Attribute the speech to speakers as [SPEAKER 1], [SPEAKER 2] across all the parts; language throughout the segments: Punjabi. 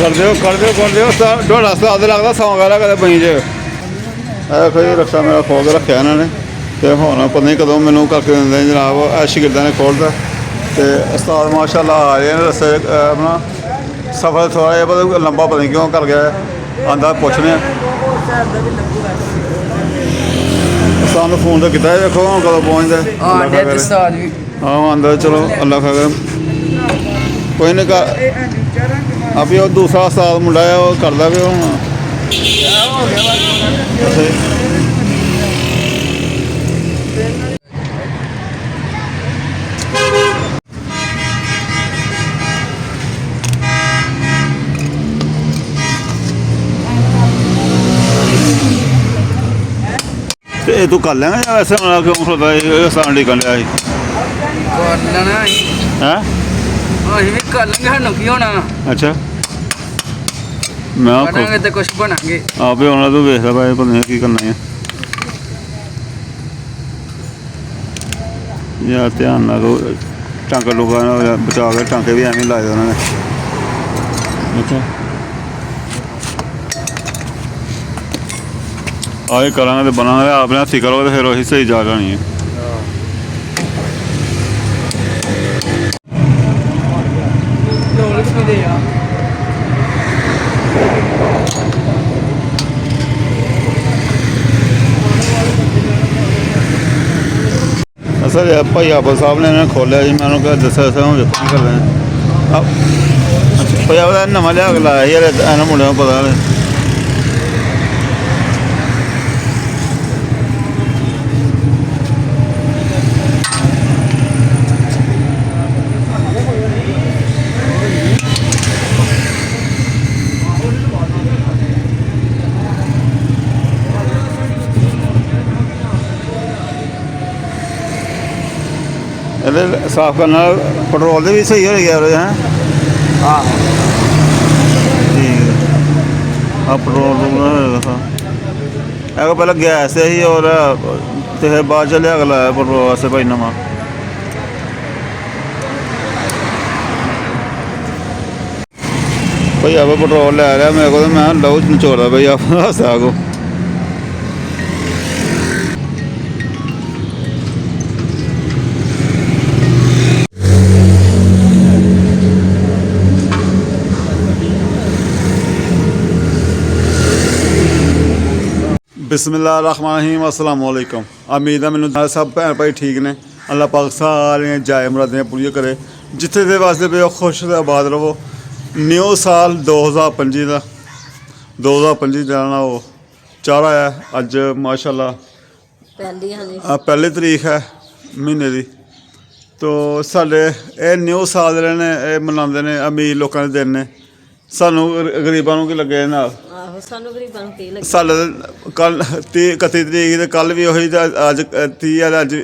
[SPEAKER 1] कर दो ढोड़ा स्वाद लगता सौ गला कदे बई च देखो जी रक्षा मेरा खोल के रखा इन्होंने तो हुण पता नहीं कदों मैनू करके देंदे जनाब शागिर्दां ने खोलता तो उस्ताद माशाअल्लाह आ रहे हैं रस्ते अपना सफर थोड़ा जिहा पता लंबा पता नहीं क्यों कर गया आंदा पुछने उस्ताद नूं फोन तो किया देखो हुण कदों पहुँचदे हाँ आंदा चलो अल्लाह खैर कोई नहीं कर अभी वो दूसरा उस्ताद मुंडा है वो करदा भी हुण ये तू कर लेंगे या वैसे क्यों खलोता आसान टिकन लिया है अच्छा मैं
[SPEAKER 2] कुछ बनांगे
[SPEAKER 1] आप ही होना तो वेखदा भाई पता नहीं की करना है यार ध्यान ना दो टांका लुका बचा के टांके भी एवं लाए उन्होंने अच्छा आए करा तो बना आपने हथी करो तो फिर वही सही जा जानी है सर भाई आपा साहब ने इन्हें खोलिया जी मैं उन्होंने दसा हम वेखो कर रहे हैं भाई आप नवा लिया के लाया यार इन्होंने मुंडे को पता साफ करना पेट्रोल भी सही हो गया हैं
[SPEAKER 2] हाँ
[SPEAKER 1] ठीक है हाँ पेट्रोल पहले गैस से ही और तो बाद चलिया अगला पेट्रोल वास्ते भाई नवा भाई आप पेट्रोल लै रहा मेरे को मैं लहू नचोड़दा भाई आप आगो बिस्मिल्लाहिर्रहमानिर्रहीम अस्सलाम वालेकुम उम्मीद है मैंने सब भैन भाई ठीक ने अल्लाह पाक सारियां जाय मुरादियां पूरियां करे जिथे दे वास्ते पे खुश ते आबाद रवो न्यू साल 2025 का 2025 जाना वो चारा है अज माशाल्लाह पहली तरीक है महीने की तो साढ़े ये न्यू साल जेह्ड़े ने मनाते हैं अमीर लोगों के दिन ने सानू गरीबां नूं की लगे नाल साढ़े कल 31 तरीक कल भी उही अज 30 अज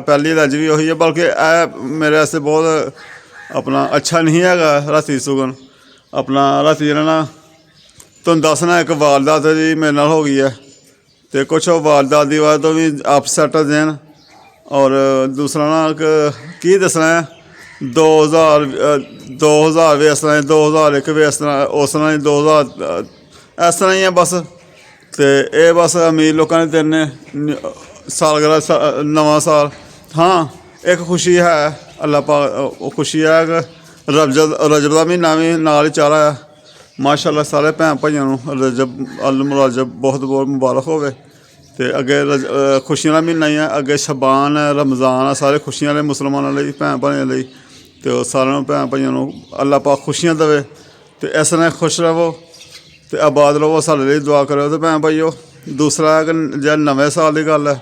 [SPEAKER 1] पहली अज भी उही है बल्कि मेरे वास्ते बहुत अपना अच्छा नहीं है राती सुगन अपना राती जेह्ड़ा ना तुहानूं दसना एक वारदात जी मेरे नाल हो गई है तो कुछ वारदात की वजह तो भी अपसैट देन और दूसरा ना की दसना है 2000 भी इस तरह 2001 भी इस तरह उस तरह 2000 इस तरह ही है बस तो ये बस अमीर लोगों के दिन सालगिरह नवा साल हाँ एक खुशी है अल्लाह पाक खुशी है कि रजब का महीना भी नाल ही चारा है माशाअल्लाह सारे भैन भाइयों रजब अल मुराजब बहुत बहुत मुबारक होवे तो अगे खुशियों का महीना ही है अगे शबान है रमज़ान है सारे खुशियां ने मुसलमानों लिए भैन भाइयों लिए तो सारे भैन भाइयों अल्लाह पाक खुशियां देवे तो इस तरह खुश रहो तो आबाद रहो साढ़े लिए दुआ करो तो भैन भाइयों दूसरा है कि जो नवे साल की गल है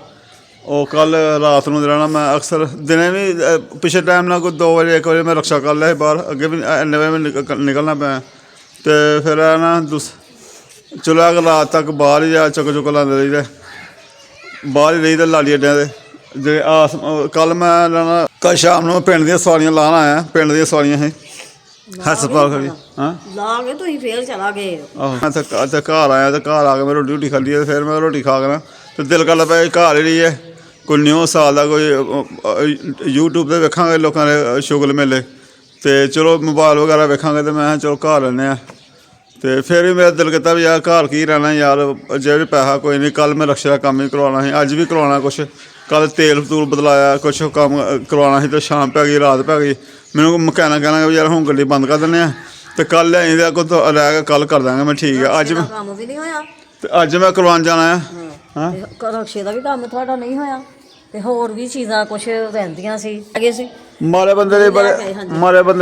[SPEAKER 1] वो कल रात को जरा मैं अक्सर दिने भी पिछले टाइम ना कोई 2 बजे 1 बजे मैं रक्षा कर लिया बाहर अगे भी इन्ने बजे में निकलना पाया तो फिर ना चलो अगर रात तक बाहर ही चुक चुक लाते रही बाहर ही रही तो लाली अड्डिया जे आस कल मैं कल शाम को पिंड दी सवारियां लान आया पिंड दी सवारियां ही हस्पताल खड़ी हाँ मैं घर आया तो घर आके मैं रोटी खा ली फिर मैं रोटी खा के ना तो दिल कर पाया घर ही रही है कोई न्यू साल का कोई यूट्यूब पर वेखा लोगों के शुगल मेले तो चलो मोबाइल वगैरह वेखा तो मैं चलो घर आने ਤੇ ਫਿਰ ਵੀ ਮੇਰਾ ਦਿਲ ਕੀਤਾ ਵੀ ਯਾਰ ਘਰ ਕੀ ਰਹਿਣਾ ਯਾਰ, ਜੇ ਪੈਸਾ ਕੋਈ ਨਹੀਂ। ਕੱਲ੍ਹ ਮੈਂ ਰਕਸ਼ੇ ਦਾ ਕੰਮ ਹੀ ਕਰਵਾਉਣਾ ਸੀ, ਅੱਜ ਵੀ ਕਰਵਾਉਣਾ ਕੁਛ। ਕੱਲ੍ਹ ਤੇਲ ਤੂਲ ਬਦਲਾਇਆ, ਕੁਛ ਕੰਮ ਕਰਵਾਉਣਾ ਸੀ, ਤੇ ਸ਼ਾਮ ਪੈ ਗਈ, ਰਾਤ ਪੈ ਗਈ। ਮੈਨੂੰ ਮਕੈਨਿਕ ਕਹਿਣਾ ਵੀ ਯਾਰ ਹੁਣ ਗੱਡੀ ਬੰਦ ਕਰ ਦਿੰਦੇ ਆ, ਤੇ ਕੱਲ੍ਹ ਲਿਆਈ ਦੇ ਅੱਗੋਂ ਰਹਿ ਗਿਆ, ਕੱਲ੍ਹ ਕਰ ਦਾਂਗੇ। ਮੈਂ ਠੀਕ ਆ। ਅੱਜ ਮੈਂ
[SPEAKER 3] ਕੰਮ ਵੀ ਨਹੀਂ ਹੋਇਆ
[SPEAKER 1] ਤੇ ਅੱਜ ਮੈਂ ਕਰਵਾਉਣ ਜਾਣਾ ਆ। ਹਾਂ,
[SPEAKER 3] ਰਕਸ਼ੇ ਦਾ ਵੀ ਕੰਮ ਤੁਹਾਡਾ ਨਹੀਂ ਹੋਇਆ, ਤੇ ਹੋਰ ਵੀ ਚੀਜ਼ਾਂ ਕੁਛ ਰਹਿੰਦੀਆਂ ਸੀ ਹੈਗੇ ਸੀ।
[SPEAKER 1] ਮਾਰੇ ਬੰਦੇ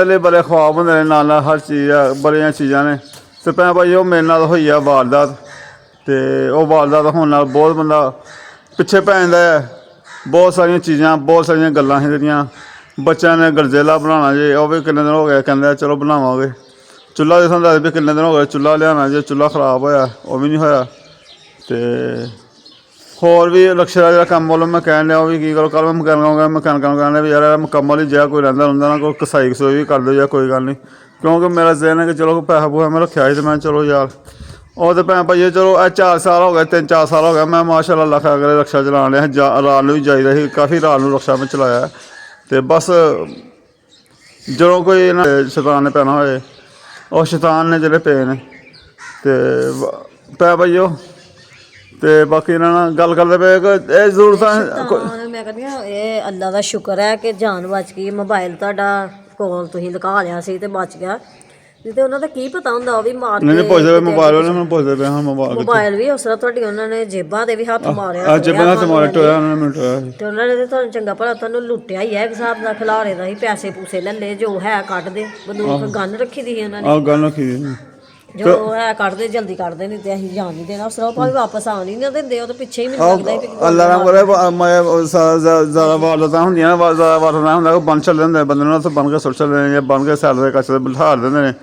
[SPEAKER 1] ਲਈ ਬੜੇ ਖੁਆਬ ਹੁੰਦੇ ਨੇ, ਨਾਲ ਨਾਲ ਹਰ ਚੀਜ਼ ਆ, ਬੜੀਆਂ ਚੀਜ਼ਾਂ ਨੇ। ਤੇ ਭੈਣ ਭਾਈ ਉਹ ਮੇਰੇ ਨਾਲ ਹੋਈ ਆ ਵਾਰਦਾਤ, ਤੇ ਉਹ ਵਾਰਦਾਤ ਹੋਣ ਨਾਲ ਬਹੁਤ ਬੰਦਾ ਪਿੱਛੇ ਪੈ ਜਾਂਦਾ ਹੈ। ਬਹੁਤ ਸਾਰੀਆਂ ਚੀਜ਼ਾਂ, ਬਹੁਤ ਸਾਰੀਆਂ ਗੱਲਾਂ ਸੀ ਜਿਹੜੀਆਂ ਬੱਚਿਆਂ ਨੇ ਗਰਜੇਲਾ ਬਣਾਉਣਾ ਜੇ, ਉਹ ਵੀ ਕਿੰਨੇ ਦਿਨ ਹੋ ਗਏ ਕਹਿੰਦੇ ਚਲੋ ਬਣਾਵਾਂਗੇ। ਚੁੱਲ੍ਹਾ ਦੇ ਸਾਨੂੰ ਦੱਸ ਵੀ ਕਿੰਨੇ ਦਿਨ ਹੋ ਗਏ ਚੁੱਲ੍ਹਾ ਲਿਆਉਣਾ ਜੇ, ਚੁੱਲ੍ਹਾ ਖ਼ਰਾਬ ਹੋਇਆ, ਉਹ ਵੀ ਨਹੀਂ ਹੋਇਆ। ਤੇ ਹੋਰ ਵੀ ਰਕਸ਼ੇ ਦਾ ਜਿਹੜਾ ਕੰਮ ਵੱਲੋਂ ਮੈਂ ਕਹਿਣ ਲਿਆ, ਉਹ ਵੀ ਕੀ ਕਰੋ। ਕੱਲ੍ਹ ਮੈਂ ਮਕੈਨਿਕਾਂ ਨੂੰ ਕਹਿਣ ਲਿਆ ਵੀ ਯਾਰ ਮੁਕੰਮਲ ਹੀ ਜਿਹਾ ਕੋਈ ਰਹਿੰਦਾ ਹੁੰਦਾ ਨਾ, ਕੋਈ ਕਸਾਈ ਕਸੂਈ ਵੀ ਕਰ ਦਿਓ ਜਾਂ ਕੋਈ ਗੱਲ ਨਹੀਂ। ਕਿਉਂਕਿ ਮੇਰਾ ਜ਼ਹਿਨ ਹੈ ਕਿ ਚਲੋ ਪੈਸਾ ਪੂਸਾ ਮੈਂ ਰੱਖਿਆ ਸੀ, ਤੇ ਮੈਂ ਚਲੋ ਯਾਰ ਉਹ ਤਾਂ ਭੈਣ ਭਾਈ ਚਲੋ ਇਹ 4 ਸਾਲ ਹੋ ਗਏ, 3-4 ਸਾਲ ਹੋ ਗਏ ਮੈਂ ਮਾਸ਼ਾਅੱਲਾ ਅੱਲਾ ਖੈਰ ਕਰੇ ਰਕਸ਼ਾ ਚਲਾਉਣ ਲਿਆ। ਰਾਤ ਨੂੰ ਵੀ ਜਾਈਦਾ ਸੀ, ਕਾਫੀ ਰਾਤ ਨੂੰ ਰਕਸ਼ਾ ਮੈਂ ਚਲਾਇਆ। ਤੇ ਬਸ ਜਦੋਂ ਕੋਈ ਇਹਨਾਂ ਸ਼ੈਤਾਨ ਨੇ ਪੈਣਾ ਹੋਏ, ਉਹ ਸ਼ੈਤਾਨ ਨੇ ਜਿਹੜੇ ਪਏ ਨੇ। ਤੇ ਭੈਣ ਭਾਈ ਤੇ ਬਾਕੀ ਇਹਨਾਂ ਨਾਲ ਗੱਲ ਕਰਦੇ ਪਏ ਕਿ ਇਹ ਜ਼ਰੂਰਤਾਂ
[SPEAKER 3] ਮੈਂ ਕਹਿੰਦੀ ਹਾਂ ਇਹ ਅੱਲਾ ਦਾ ਸ਼ੁਕਰ ਹੈ ਕਿ ਜਾਨ ਬਚ ਗਈ। ਮੋਬਾਈਲ ਤੁਹਾਡਾ ਕੋਲ ਤੁਸੀਂ ਲੁਕਾ ਲਿਆ ਸੀ ਤੇ ਬਚ ਗਿਆ, ਨਹੀਂ ਤੇ ਉਹਨਾਂ ਦਾ ਕੀ ਪਤਾ ਹੁੰਦਾ, ਉਹ ਵੀ ਮਾਰ
[SPEAKER 1] ਨਹੀਂ ਪੁੱਛਦੇ ਪਏ ਮੋਬਾਈਲ ਉਹਨੇ ਮੈਨੂੰ ਪੁੱਛਦੇ ਪਏ ਹਾਂ
[SPEAKER 3] ਮੋਬਾਈਲ ਵੀ ਉਸ ਤਰ੍ਹਾਂ ਤੁਹਾਡੀ ਉਹਨਾਂ ਨੇ ਜੇਬਾਂ ਦੇ ਵੀ ਹੱਥ ਮਾਰਿਆ,
[SPEAKER 1] ਜੇਬਾਂ ਹੱਥ ਮਾਰਿਆ ਟੋਇਆ ਉਹਨਾਂ ਨੇ ਮੈਨੂੰ ਟੋਇਆ ਸੀ।
[SPEAKER 3] ਤੇ ਉਹਨਾਂ ਨੇ ਤੇ ਤੁਹਾਨੂੰ ਚੰਗਾ ਭਲਾ ਤੁਹਾਨੂੰ ਲੁੱਟਿਆ ਹੀ ਹੈ, ਇੱਕ ਹਿਸਾਬ ਦਾ ਖਿਲਾਰੇ ਦਾ ਹੀ। ਪੈਸੇ ਪੂਸੇ ਲੈ ਲਏ, ਜੋ ਹੈ ਕੱਢ ਦੇ। ਬੰਦੂਕ ਗੰਨ ਰੱਖੀ ਦੀ ਸੀ ਉਹਨਾਂ ਨੇ,
[SPEAKER 1] ਆਹ ਗੱਲ ਰੱਖੀ ਸੀ।
[SPEAKER 3] ਜੋ ਹੈ ਕੱਢਦੇ ਜਲਦੀ ਕੱਢਦੇ, ਨਹੀਂ ਤੇ ਅਸੀਂ ਜਾਣ ਨਹੀਂ ਦੇਣਾ। ਉਸ ਤਰ੍ਹਾਂ ਭਾਵੇਂ ਵਾਪਸ ਆਉਣ ਹੀ ਨਾ ਦਿੰਦੇ, ਉਹ ਤਾਂ ਪਿੱਛੇ ਹੀ ਮੈਨੂੰ ਲੱਗਦਾ ਸੀ।
[SPEAKER 1] ਅੱਲਾ ਨਾ ਕਰੇ ਜ਼ਿਆਦਾ ਵਾਰਦਾਤਾਂ ਹੁੰਦੀਆਂ, ਜ਼ਿਆਦਾ ਵਾਰਦਾਤਾਂ ਹੁੰਦਾ ਬੰਨ ਚੱਲਦੇ ਹੁੰਦੇ ਬੰਦੇ ਨੂੰ, ਉੱਥੇ ਬੰਨ ਕੇ ਸੁੱਟ ਚੱਲਦੇ ਨੇ ਜਾਂ ਬੰਨ ਕੇ ਸਾਈਡ ਦੇ ਕੱਚ ਤੇ ਬਿਠਾ ਦਿੰਦੇ ਨੇ।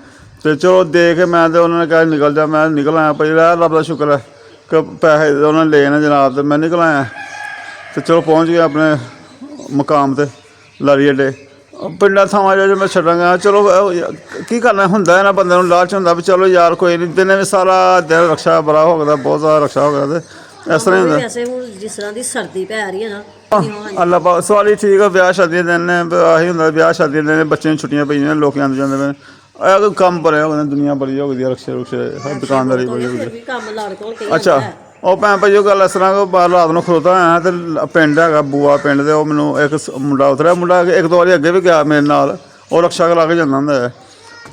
[SPEAKER 1] ਤੇ ਚਲੋ ਦੇ ਕੇ ਮੈਂ ਤੇ ਉਹਨਾਂ ਨੇ ਕਿਹਾ ਨਿਕਲ ਜਾ, ਮੈਂ ਨਿਕਲ ਆਇਆ। ਭਾਈ ਰੱਬ ਦਾ ਸ਼ੁਕਰ ਹੈ ਕਿ ਪੈਸੇ ਉਹਨਾਂ ਨੇ ਲਏ ਨੇ ਜਨਾਬ, ਤੇ ਮੈਂ ਨਿਕਲ ਆਇਆ। ਤੇ ਚਲੋ ਪਹੁੰਚ ਗਿਆ ਆਪਣੇ ਮੁਕਾਮ 'ਤੇ ਲਾਰੀ ਅੱਡੇ। ਪਿੰਡਾਂ ਥਾਵਾਂ ਜੋ ਮੈਂ ਛੱਡਾਂਗਾ, ਚਲੋ ਕੀ ਕਰਨਾ ਹੁੰਦਾ ਇਹਨਾਂ ਬੰਦੇ ਨੂੰ, ਲਾਲਚ ਹੁੰਦਾ ਵੀ ਚਲੋ ਯਾਰ ਕੋਈ ਨਹੀਂ। ਦਿਨੇ ਵੀ ਸਾਰਾ ਦਿਨ ਰਕਸ਼ਾ ਬੜਾ ਹੋ ਗਿਆ, ਬਹੁਤ ਜ਼ਿਆਦਾ ਰਕਸ਼ਾ ਹੋ ਗਿਆ। ਤੇ ਇਸ ਤਰ੍ਹਾਂ ਹੀ ਹੁੰਦਾ।
[SPEAKER 3] ਵੈਸੇ ਹੁਣ ਜਿਸ ਤਰ੍ਹਾਂ ਦੀ ਸਰਦੀ ਪੈ ਰਹੀ ਹੈ ਨਾ,
[SPEAKER 1] ਅੱਲਾ ਪਾ ਸਵਾਲ ਹੀ ਠੀਕ ਆ। ਵਿਆਹ ਸ਼ਾਦੀਆਂ ਦੇ ਦਿਨ ਨੇ, ਆਹੀ ਹੁੰਦਾ ਵਿਆਹ ਸ਼ਾਦੀਆਂ ਦੇ ਦਿਨ, ਬੱਚਿਆਂ ਨੂੰ ਛੁੱਟੀਆਂ ਪਈਆਂ, ਲੋਕ ਆਉਂਦੇ ਜਾਂਦੇ ਪਏ। ਇਹ ਕੋਈ ਕੰਮ ਬੜਿਆ ਹੋ ਗਿਆ, ਦੁਨੀਆ ਬੜੀ ਹੋ ਗਈ ਰਕਸ਼ੇ ਰੁਕਸ਼ੇ, ਹਰ ਦੁਕਾਨਦਾਰੀ ਬੜੀ ਹੋ ਗਈ।
[SPEAKER 3] ਕੰਮ ਲੜ ਕੋਲ ਕੇ
[SPEAKER 1] ਅੱਛਾ ਉਹ ਭੈਣ ਭਾਈ ਉਹ ਗੱਲ ਇਸ ਤਰ੍ਹਾਂ ਕਿ ਬਾਹਰ ਰਾਤ ਨੂੰ ਖਲੋਤਾ ਆਇਆ, ਤੇ ਪਿੰਡ ਹੈਗਾ ਬੂਆ ਪਿੰਡ ਦੇ, ਉਹ ਮੈਨੂੰ ਇੱਕ ਮੁੰਡਾ ਉਤਰਿਆ। ਮੁੰਡਾ ਇੱਕ ਦੋ ਵਾਰੀ ਅੱਗੇ ਵੀ ਗਿਆ ਮੇਰੇ ਨਾਲ, ਉਹ ਰਕਸ਼ਾ ਲਾ ਕੇ ਜਾਂਦਾ ਹੁੰਦਾ ਹੈ।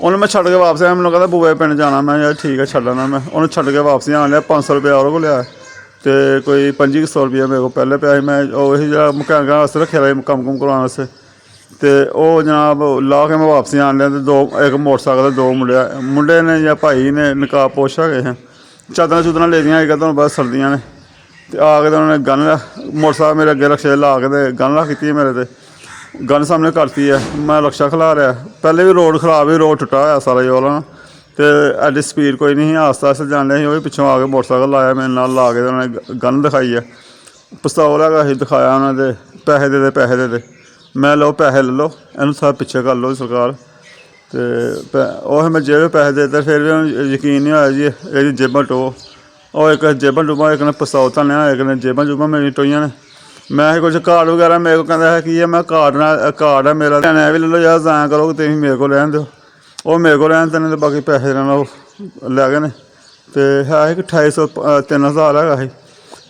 [SPEAKER 1] ਉਹਨੂੰ ਮੈਂ ਛੱਡ ਕੇ ਵਾਪਸ ਆਇਆ, ਮੈਨੂੰ ਕਹਿੰਦਾ ਬੂਆ ਪਿੰਡ ਜਾਣਾ। ਮੈਂ ਯਾਰ ਠੀਕ ਹੈ ਛੱਡ ਆਉਣਾ। ਮੈਂ ਉਹਨੂੰ ਛੱਡ ਕੇ ਵਾਪਸ ਆਉਣ ਲਿਆ। 500 ਰੁਪਇਆ ਉਹਦੇ ਕੋਲ ਲਿਆ, ਤੇ ਕੋਈ 2500 ਰੁਪਇਆ ਮੇਰੇ ਕੋਲ ਪਹਿਲੇ ਪਿਆ ਸੀ। ਮੈਂ ਉਹ ਜਿਹੜਾ ਮਕੈਨਿਕਾਂ ਵਾਸਤੇ ਰੱਖਿਆ ਦਾ ਕੰਮ ਕੁਮ ਕਰਵਾਉਣ ਵਾਸਤੇ, ਤੇ ਉਹ ਜਨਾਬ ਲਾ ਕੇ ਮੈਂ ਵਾਪਸ ਆਉਣ ਲਿਆ। ਤੇ ਇੱਕ ਮੋਟਰਸਾਈਕਲ 'ਤੇ 2 ਮੁੰਡੇ ਨੇ ਜਾਂ ਭਾਈ ਨੇ ਨਕਾਬ ਪੋਸ਼ ਹੈਗੇ ਹੈ, ਚਾਦਰਾਂ ਚੂਦਰਾਂ ਲੈ ਦੀਆਂ ਹੈਗਾ, ਤੁਹਾਨੂੰ ਪਤਾ ਸਰਦੀਆਂ ਨੇ। ਤੇ ਆ ਕੇ ਤਾਂ ਉਹਨਾਂ ਨੇ ਗਨ ਮੋਟਰਸਾਈਕਲ ਮੇਰੇ ਅੱਗੇ ਰਕਸ਼ੇ ਲਾ ਕੇ ਤੇ ਗਨ ਲਾ ਕੀਤੀ ਮੇਰੇ 'ਤੇ, ਗਨ ਸਾਹਮਣੇ ਕਰਤੀ ਹੈ। ਮੈਂ ਰਕਸ਼ਾ ਖਿਲਾ ਰਿਹਾ, ਪਹਿਲੇ ਵੀ ਰੋਡ ਖਰਾਬ ਸੀ, ਰੋਡ ਟੁੱਟਾ ਹੋਇਆ ਸਾਰਾ ਜੋਲਾਂ। ਤੇ ਐਡੀ ਸਪੀਡ ਕੋਈ ਨਹੀਂ ਸੀ, ਆਸਤਾ ਆਸਤਾ ਜਾਂਦੇ ਸੀ। ਉਹ ਵੀ ਪਿੱਛੋਂ ਆ ਕੇ ਮੋਟਰਸਾਈਕਲ ਲਾਇਆ ਮੇਰੇ ਨਾਲ, ਲਾ ਕੇ ਉਹਨਾਂ ਨੇ ਗਨ ਦਿਖਾਈ ਹੈ, ਪਿਸਤੌਲ ਹੈਗਾ ਸੀ, ਦਿਖਾਇਆ ਉਹਨਾਂ ਦੇ। ਪੈਸੇ ਦੇ ਪੈਸੇ ਦੇ ਮੈਂ ਲਓ ਪੈਸੇ ਲੈ ਲਓ, ਇਹਨੂੰ ਸਾਰਾ ਪਿੱਛੇ ਕਰ ਲਓ ਸਰਕਾਰ। ਤੇ ਉਹ ਮੈਂ ਜਿਹੜੇ ਪੈਸੇ ਦੇ ਦਿੱਤੇ, ਫਿਰ ਵੀ ਉਹਨੂੰ ਯਕੀਨ ਨਹੀਂ ਹੋਇਆ ਜੀ ਇਹਦੀ ਜੇਬਾਂ ਟੋ। ਉਹ ਇੱਕ ਜੇਬਾਂ ਟੂਬਾਂ, ਇੱਕ ਨੇ ਪਿਸਤੌਲ ਤਾਨਿਆ, ਇੱਕ ਨੇ ਜੇਬਾਂ ਜੂਬਾਂ ਮੇਰੀਆਂ ਟੋਈਆਂ ਨੇ। ਮੈਂ ਇਹ ਕੁਛ ਕਾਰਡ ਵਗੈਰਾ ਮੇਰੇ ਕੋਲ ਕਹਿੰਦਾ ਹੈ ਕੀ ਹੈ, ਮੈਂ ਕਾਰਡ ਹੈ ਮੇਰਾ, ਐਂ ਵੀ ਲੈ ਲਓ ਯਾਰ, ਐਂ ਕਰੋ ਤੁਸੀਂ ਮੇਰੇ ਕੋਲ ਰਹਿਣ ਦਿਓ। ਉਹ ਮੇਰੇ ਕੋਲ ਰਹਿਣ ਦੇਣੇ, ਤੇ ਬਾਕੀ ਪੈਸੇ ਲੈਣਾ ਉਹ ਲੈ ਗਏ ਨੇ। ਤੇ ਹੈ ਕਿ 2800 3000 ਹੈਗਾ ਸੀ,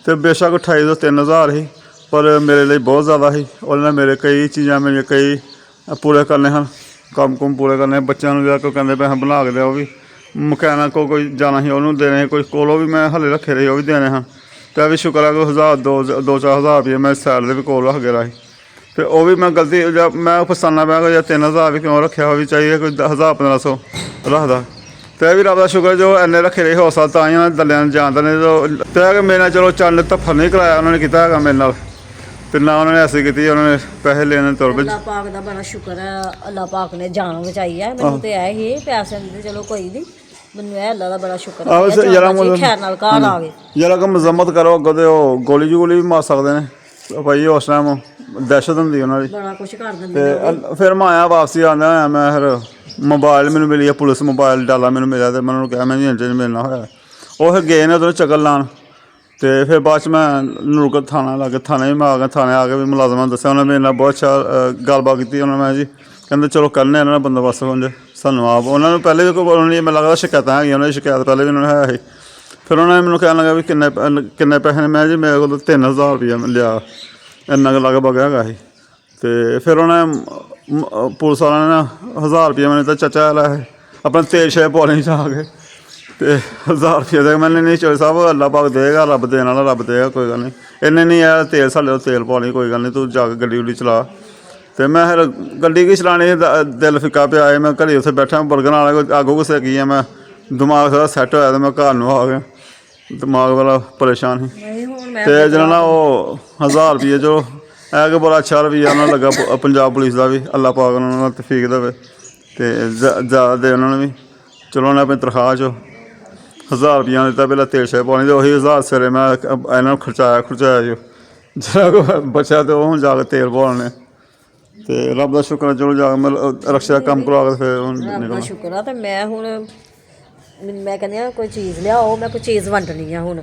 [SPEAKER 1] ਤੇ ਬੇਸ਼ੱਕ 2800 3000 ਸੀ, ਪਰ ਮੇਰੇ ਲਈ ਬਹੁਤ ਜ਼ਿਆਦਾ ਸੀ। ਉਹਦੇ ਨਾਲ ਮੇਰੇ ਕਈ ਚੀਜ਼ਾਂ ਮੇਰੀਆਂ ਕਈ ਪੂਰੇ ਕਰਨੇ ਹਨ, ਕੰਮ ਕੁਮ ਪੂਰੇ ਕਰਨੇ। ਬੱਚਿਆਂ ਨੂੰ ਜਿਹੜਾ ਕੋਈ ਕਹਿੰਦੇ ਪਏ ਬਣਾ ਕੇ ਦਿਆ, ਉਹ ਵੀ ਮਕੈਨਿਕ ਕੋਲ ਕੋਈ ਜਾਣਾ ਸੀ ਉਹਨੂੰ ਦੇਣੇ, ਕੋਈ ਕੋਲੋਂ ਵੀ ਮੈਂ ਹਾਲੇ ਰੱਖੇ ਰਹੇ, ਉਹ ਵੀ ਦੇਣੇ ਹਨ। ਤੇ ਇਹ ਵੀ ਸ਼ੁਕਰ ਹੈ ਕੋਈ 2-4 ਰੁਪਏ ਮੈਂ ਸਾਈਡ ਦੇ ਵੀ ਕੋਲ ਰੱਖ ਗਿਆ ਸੀ। ਤੇ ਉਹ ਵੀ ਮੈਂ ਗਲਤੀ ਮੈਂ ਪਛਤਾਨਾ ਪਿਆ ਕਿ ਜਾਂ 3000 ਵੀ ਕਿਉਂ ਰੱਖਿਆ, ਉਹ ਵੀ ਚਾਹੀਏ ਕੋਈ 1000-1500 ਰੱਖਦਾ। ਤੇ ਇਹ ਵੀ ਰੱਬ ਦਾ ਸ਼ੁਕਰ ਜੋ ਇੰਨੇ ਰੱਖੇ ਰਹੇ ਹੌਸਲਾ, ਤਾਂ ਹੀ ਉਹਨਾਂ ਦਲਿਆਂ ਨੂੰ ਜਾਣਦੇ ਨੇ। ਤੇ ਹੈ ਕਿ ਮੇਰੇ ਨਾਲ ਚਲੋ ਚੰਨ ਧੱਫਰ ਨਹੀਂ ਕਰਾਇਆ ਉਹਨਾਂ ਨੇ ਕੀਤਾ ਹੈਗਾ ਮੇਰੇ ਨਾਲ, ਤੇ ਨਾ ਉਹਨਾਂ ਨੇ ਐਸੀ ਕੀਤੀ ਉਹਨਾਂ ਨੇ ਪੈਸੇ ਲੈਣੇ ਤੁਰ ਪਏ।
[SPEAKER 3] ਅੱਲਾਹ ਪਾਕ ਦਾ ਬੜਾ ਸ਼ੁਕਰ ਹੈ, ਅੱਲਾਹ ਪਾਕ ਨੇ ਜਾਨ ਬਚਾਈ ਹੈ। ਮੈਨੂੰ ਤੇ ਇਹ ਹੀ ਪੈਸੇ ਦਿੰਦੇ, ਚਲੋ ਕੋਈ ਨਹੀਂ, ਮੈਨੂੰ ਇਹ ਅੱਲਾਹ ਦਾ ਬੜਾ ਸ਼ੁਕਰ ਹੈ ਖੈਰ ਨਾਲ ਘਰ ਆ ਗਏ।
[SPEAKER 1] ਜਰਾ ਕਿ ਮਜ਼ਮਤ ਕਰੋ ਅੱਗੋਂ, ਤੇ ਉਹ ਗੋਲੀ ਵੀ ਮਾਰ ਸਕਦੇ ਨੇ ਭਾਈ। ਉਸ ਟਾਈਮ ਦਹਿਸ਼ਤ ਹੁੰਦੀ ਉਹਨਾਂ ਦੀ,
[SPEAKER 3] ਬੜਾ ਕੁਛ ਕਰ ਦਿੰਦੇ।
[SPEAKER 1] ਤੇ ਫਿਰ ਮੈਂ ਆਇਆ ਵਾਪਸੀ ਆਉਂਦਾ ਹੋਇਆ, ਮੈਂ ਫਿਰ ਮੋਬਾਇਲ ਮੈਨੂੰ ਮਿਲੀ, ਪੁਲਿਸ ਮੋਬਾਇਲ ਡਾਲਾ ਮੈਨੂੰ ਮਿਲਿਆ। ਤੇ ਮੈਂ ਉਹਨੂੰ ਕਿਹਾ ਮੈਂ ਜੀ ਮਿਲਣਾ ਹੋਇਆ। ਉਹ ਫਿਰ ਗਏ ਨੇ ਉੱਧਰੋਂ ਚੱਕਰ ਲਾਉਣ। ਤੇ ਫਿਰ ਬਾਅਦ 'ਚ ਮੈਂ ਨੂਰਕਤ ਥਾਣਾ ਲੱਗੇ, ਥਾਣੇ ਵੀ ਮੈਂ ਆ ਗਿਆ। ਥਾਣੇ ਆ ਕੇ ਵੀ ਮੁਲਾਜ਼ਮਾਂ ਨੂੰ ਦੱਸਿਆ, ਉਹਨਾਂ ਮੇਰੇ ਨਾਲ ਬਹੁਤ ਅੱਛਾ ਗੱਲਬਾਤ ਕੀਤੀ। ਉਹਨਾਂ ਮੈਂ ਜੀ ਕਹਿੰਦੇ ਚਲੋ ਕਰਨੇ ਇਹਨਾਂ ਦਾ ਬੰਦੋਬਸਤ ਹੁੰਦੇ ਸਾਨੂੰ ਆਪ ਉਹਨਾਂ ਨੂੰ ਪਹਿਲੇ ਵੀ ਕੋਈ ਬੋਲਣ ਨਹੀਂ, ਮੈਨੂੰ ਲੱਗਦਾ ਸ਼ਿਕਾਇਤਾਂ ਹੈਗੀਆਂ ਉਹਨਾਂ ਦੀ, ਸ਼ਿਕਾਇਤ ਪਹਿਲੇ ਵੀ ਉਹਨਾਂ ਨੂੰ ਹੈ ਸੀ। ਫਿਰ ਉਹਨਾਂ ਨੇ ਮੈਨੂੰ ਕਹਿਣ ਲੱਗਾ ਵੀ ਕਿੰਨੇ ਪੈਸੇ ਨੇ। ਮੈਂ ਜੀ ਮੇਰੇ ਕੋਲ 3000 ਰੁਪਈਆ ਲਿਆ, ਇੰਨਾ ਕੁ ਲਗਭਗ ਹੈਗਾ ਸੀ। ਅਤੇ ਫਿਰ ਉਹਨਾਂ ਨੇ ਪੁਲਿਸ ਵਾਲਿਆਂ ਨੇ ਨਾ 1000 ਰੁਪਈਆ ਮੈਨੂੰ ਤਾਂ ਚਾਚਾ ਲੈ ਆਪਣਾ ਤੇਲ ਸ਼ੇਲ ਪਵਾਉਣੇ ਜਾ ਕੇ, ਅਤੇ 1000 ਰੁਪਈਆ ਦੇ ਮੈਨੇ ਨਹੀਂ ਚੋਰੀ ਸਾਹਿਬ ਅੱਲਾ ਪਾਕ ਦੇਗਾ, ਰੱਬ ਦੇਣ ਵਾਲਾ ਰੱਬ ਦੇਗਾ, ਕੋਈ ਗੱਲ ਨਹੀਂ ਇੰਨੇ ਨਹੀਂ ਆ ਤੇਲ ਸਾਡੇ ਕੋਲ ਤੇਲ ਪਵਾ ਲਈ, ਕੋਈ ਗੱਲ ਨਹੀਂ ਤੂੰ ਜਾ ਕੇ ਗੱਡੀ ਗੁੱਡੀ ਚਲਾ। ਅਤੇ ਮੈਂ ਫਿਰ ਗੱਡੀ ਕੀ ਚਲਾਉਣੀ ਦਿਲ ਫਿੱਕਾ ਪਿਆ ਹੈ। ਮੈਂ ਘਰੇ ਉੱਥੇ ਬੈਠਾ ਬਰਗਰ ਵਾਲੇ ਆਗੂ ਗੁੱਸੇ ਕੀ ਆ, ਮੈਂ ਦਿਮਾਗ ਸਾਰਾ ਸੈੱਟ ਹੋਇਆ ਅਤੇ ਮੈਂ ਘਰ ਨੂੰ ਆ ਗਿਆ, ਦਿਮਾਗ ਵਾਲਾ ਪਰੇਸ਼ਾਨ ਸੀ।
[SPEAKER 3] ਨਹੀਂ ਹੁਣ ਮੈਂ
[SPEAKER 1] ਅਤੇ ਜਿਹੜਾ ਨਾ ਉਹ 1000 ਰੁਪਈਏ ਜੋ ਹੈ ਕਿ ਬੜਾ ਅੱਛਾ ਰਵੱਈਆ ਉਹਨਾਂ ਲੱਗਾ ਪੰਜਾਬ ਪੁਲਿਸ ਦਾ ਵੀ, ਅੱਲਾ ਪਾਕ ਉਹਨਾਂ ਨੂੰ ਤੌਫੀਕ ਦੇਵੇ ਅਤੇ ਜ਼ਿਆਦਾ ਦੇ ਉਹਨਾਂ ਨੂੰ ਵੀ। ਚਲੋ ਉਹਨੇ ਆਪਣੀ ਤਨਖਾਹ 'ਚੋਂ 1000 ਰੁਪਈਆ ਦਿੱਤਾ, ਪਹਿਲਾਂ ਤੇਲ ਸ਼ੇਲ ਪਾਉਣੀ, ਅਤੇ ਉਹੀ 1000 ਸਵੇਰੇ ਮੈਂ ਇਹਨਾਂ ਨੂੰ ਖਰਚਾਇਆ ਜੋ ਜਿਹੜਾ ਕੋਈ ਬਚਿਆ ਅਤੇ ਉਹ ਹੁਣ ਜਾ ਕੇ ਤੇਲ ਪਵਾਉਣੇ। ਅਤੇ ਰੱਬ ਦਾ ਸ਼ੁਕਰ ਹੈ ਚਲੋ ਜਾ ਕੇ ਮੈਂ ਰਕਸ਼ੇ ਦਾ ਕੰਮ ਕਰਵਾ ਕੇ ਫਿਰ ਹੁਣ
[SPEAKER 3] ਰੱਬ ਦਾ
[SPEAKER 1] ਨਿਕਲਣਾ।
[SPEAKER 3] ਸ਼ੁਕਰ ਆ। ਤੇ ਮੈਂ ਹੁਣ ਮੈਂ ਕਹਿੰਦੀ ਹਾਂ ਕੋਈ ਚੀਜ਼ ਲਿਆਓ, ਮੈਂ ਕੋਈ ਚੀਜ਼ ਵੰਡਣੀ ਆ ਹੁਣ।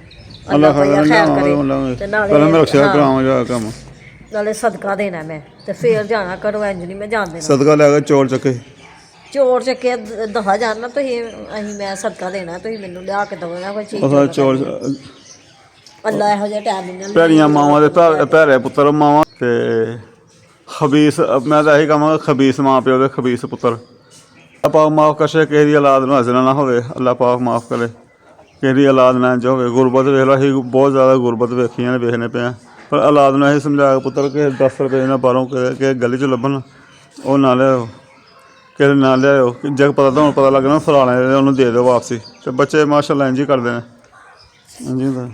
[SPEAKER 1] ਅੱਲਾ
[SPEAKER 3] ਭਈਆ ਖੈਰ ਕਰੇ। ਤੇ
[SPEAKER 1] ਪਹਿਲਾਂ ਮੈਂ ਰਕਸ਼ੇ ਦਾ ਕਰਾਵਾਂ ਜਾ ਕੰਮ,
[SPEAKER 3] ਨਾਲੇ ਸਦਕਾ ਦੇਣਾ ਮੈਂ, ਤੇ ਫੇਰ ਜਾਣਾ ਘਰੋਂ, ਇੰਝ ਨਹੀਂ ਮੈਂ ਜਾਣ ਦੇਣਾ।
[SPEAKER 1] ਸਦਕਾ ਲੈ ਕੇ ਚੋਰ ਚੱਕੇ
[SPEAKER 3] ਚੋਰ ਚੱਕਿਆ ਦਫਾ ਜਾਣਾ ਤੁਸੀਂ, ਮੈਂ ਸਦਕਾ ਦੇਣਾ, ਤੁਸੀਂ ਮੈਨੂੰ ਲਿਆ ਕੇ ਦਵੋ ਨਾ ਕੋਈ ਚੀਜ਼।
[SPEAKER 1] ਉਹ ਚੋਰ
[SPEAKER 3] ਅੱਲਾ ਇਹੋ ਜਿਹਾ ਟਾਈਮ ਨਹੀਂ
[SPEAKER 1] ਭੈੜੀਆਂ ਮਾਵਾਂ ਦੇ ਭੈੜੇ ਪੁੱਤਰ ਮਾਵਾਂ, ਅਤੇ ਖਬੀਸ, ਮੈਂ ਤਾਂ ਇਹੀ ਕਹਾਂਗਾ ਖਬੀਸ ਮਾਂ ਪਿਓ ਦੇ ਖਬੀਸ ਪੁੱਤਰ। ਆਪਾਂ ਮਾਫ ਕਰੇ ਕਿਸੇ ਦੀ ਔਲਾਦ ਨੂੰ ਹੱਸਣਾ ਨਾ ਹੋਵੇ, ਅੱਲਾ ਪਾਕ ਮਾਫ ਕਰੇ ਕਿਸੇ ਦੀ ਔਲਾਦ ਨਾ ਇੰਝ ਹੋਵੇ। ਗੁਰਬਤ ਵੇਖ ਲਓ, ਅਸੀਂ ਬਹੁਤ ਜ਼ਿਆਦਾ ਗੁਰਬਤ ਵੇਖੀਆਂ ਨੇ, ਵੇਖਣੇ ਪਏ ਆ, ਪਰ ਔਲਾਦ ਨੂੰ ਅਸੀਂ ਸਮਝਾਇਆ ਪੁੱਤਰ ਕਿ 10 ਰੁਪਏ ਨਾਲ ਬਾਹਰੋਂ ਕਿਸੇ ਗਲੀ 'ਚ ਲੱਭਣ ਉਹ ਨਾ ਲਿਆਓ, ਕਿਸੇ ਨਾਲ ਲਿਆਓ, ਜੇ ਤੁਹਾਨੂੰ ਪਤਾ ਲੱਗਣਾ ਫਲਾਣੇ ਉਹਨੂੰ ਦੇ ਦਿਓ ਵਾਪਸੀ। ਅਤੇ ਬੱਚੇ ਮਾਸ਼ਾਅੱਲਾ ਇੰਝ ਹੀ ਕਰਦੇ ਨੇ, ਇੰਝ ਹੀ ਹੁੰਦਾ।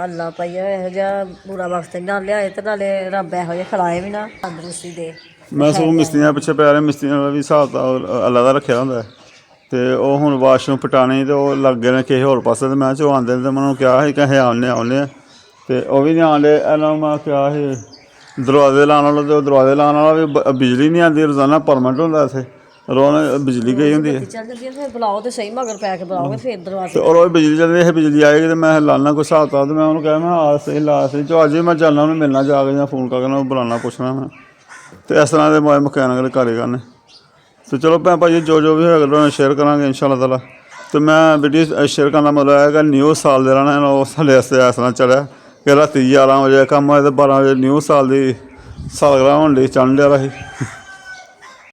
[SPEAKER 3] ਅੱਲਾ ਭਾਈਆ ਇਹੋ ਜਿਹਾ ਬੁਰਾ ਵਕਤ ਨਾ ਲਿਆਏ, ਤੇ ਨਾਲੇ ਰੱਬ ਇਹੋ ਜਿਹੇ ਖਿਲਾਏ ਵੀ ਨਾ, ਤੰਦਰੁਸਤੀ ਦੇ।
[SPEAKER 1] ਮੈਂ ਸਗੋਂ ਮਿਸਤਰੀਆਂ ਪਿੱਛੇ ਪੈ ਰਿਹਾ, ਮਿਸਤਰੀਆਂ ਦਾ ਵੀ ਹਿਸਾਬ ਤਾਂ ਅੱਲਾ ਦਾ ਰੱਖਿਆ ਹੁੰਦਾ, ਅਤੇ ਉਹ ਹੁਣ ਵਾਸ਼ਰੂਮ ਪਟਾਣੇ, ਅਤੇ ਉਹ ਲੱਗੇ ਨੇ ਕਿਸੇ ਹੋਰ ਪਾਸੇ, ਅਤੇ ਮੈਂ ਚੋਂ ਆਉਂਦੇ ਨੇ, ਅਤੇ ਮੈਂ ਉਹਨੂੰ ਕਿਹਾ ਸੀ ਕਿ ਅਸੀਂ ਆਉਂਦੇ ਆ, ਅਤੇ ਉਹ ਵੀ ਨਹੀਂ ਆਉਂਦੇ। ਇਹਨਾਂ ਨੂੰ ਮੈਂ ਕਿਹਾ ਸੀ ਦਰਵਾਜ਼ੇ ਲਾਉਣ ਵਾਲਾ, ਅਤੇ ਉਹ ਦਰਵਾਜ਼ੇ ਲਾਉਣ ਵਾਲਾ ਵੀ ਬਿਜਲੀ ਨਹੀਂ ਆਉਂਦੀ, ਰੋਜ਼ਾਨਾ ਪਰਮਨੈਂਟ ਹੁੰਦਾ ਇੱਥੇ, ਰੋਜ਼ ਬਿਜਲੀ ਗਈ ਹੁੰਦੀ ਹੈ।
[SPEAKER 3] ਚੱਲ ਜਾਂਦੀ ਫਿਰ ਬੁਲਾਓ ਤੇ ਸਹੀ, ਮਗਰ ਪੈ ਕੇ ਬੁਲਾਓਗੇ ਫਿਰ ਦਰਵਾਜ਼ੇ।
[SPEAKER 1] ਅਤੇ ਉਹ ਬਿਜਲੀ ਚੱਲਦੀ, ਇਹ ਬਿਜਲੀ ਆਏਗੀ, ਅਤੇ ਮੈਂ ਲਾਉਣਾ ਕੋਈ ਹਿਸਾਬ ਤਾਂ, ਅਤੇ ਮੈਂ ਉਹਨੂੰ ਕਿਹਾ ਮੈਂ ਆ ਸਹੀ ਲਾ ਸਹੀ ਚੋ ਅੱਜ ਵੀ ਮੈਂ ਚੱਲਣਾ ਉਹਨੂੰ ਮਿਲਣਾ ਜਾ ਕੇ, ਜਾਂ ਫੋਨ ਕਰਕੇ ਉਹਨੂੰ ਬੁਲਾਉਣਾ ਪੁੱਛਣਾ ਮੈਂ, ਅਤੇ ਇਸ ਤਰ੍ਹਾਂ ਦੇ ਮਕੈਨਿਕ ਘਰੇ ਕਰਨੇ। ਅਤੇ ਚਲੋ ਭੈਣ ਭਾਈ ਜੋ ਵੀ ਹੋਏਗਾ ਤੁਹਾਨੂੰ ਸ਼ੇਅਰ ਕਰਾਂਗੇ ਇਨਸ਼ਾ ਅੱਲਾਹ ਤਾਲਾ। ਅਤੇ ਮੈਂ ਵੀਡੀਓ ਸ਼ੇਅਰ ਕਰਨ ਦਾ ਮਤਲਬ ਹੈ ਕਿ ਨਿਊ ਸਾਲ ਦੇ ਰਹਿਣਾ ਉਹ ਸਾਡੇ ਵਾਸਤੇ ਇਸ ਤਰ੍ਹਾਂ ਚੜਿਆ ਕਿ ਰਾਤੀ 11 ਵਜੇ ਕੰਮ ਹੋਇਆ, ਅਤੇ 12 ਵਜੇ ਨਿਊ ਸਾਲ ਦੀ ਸਾਲਗਿਰਾਹ ਹੋਣ ਲਈ ਚੜ੍ਹਨ ਡਿਆ ਸੀ।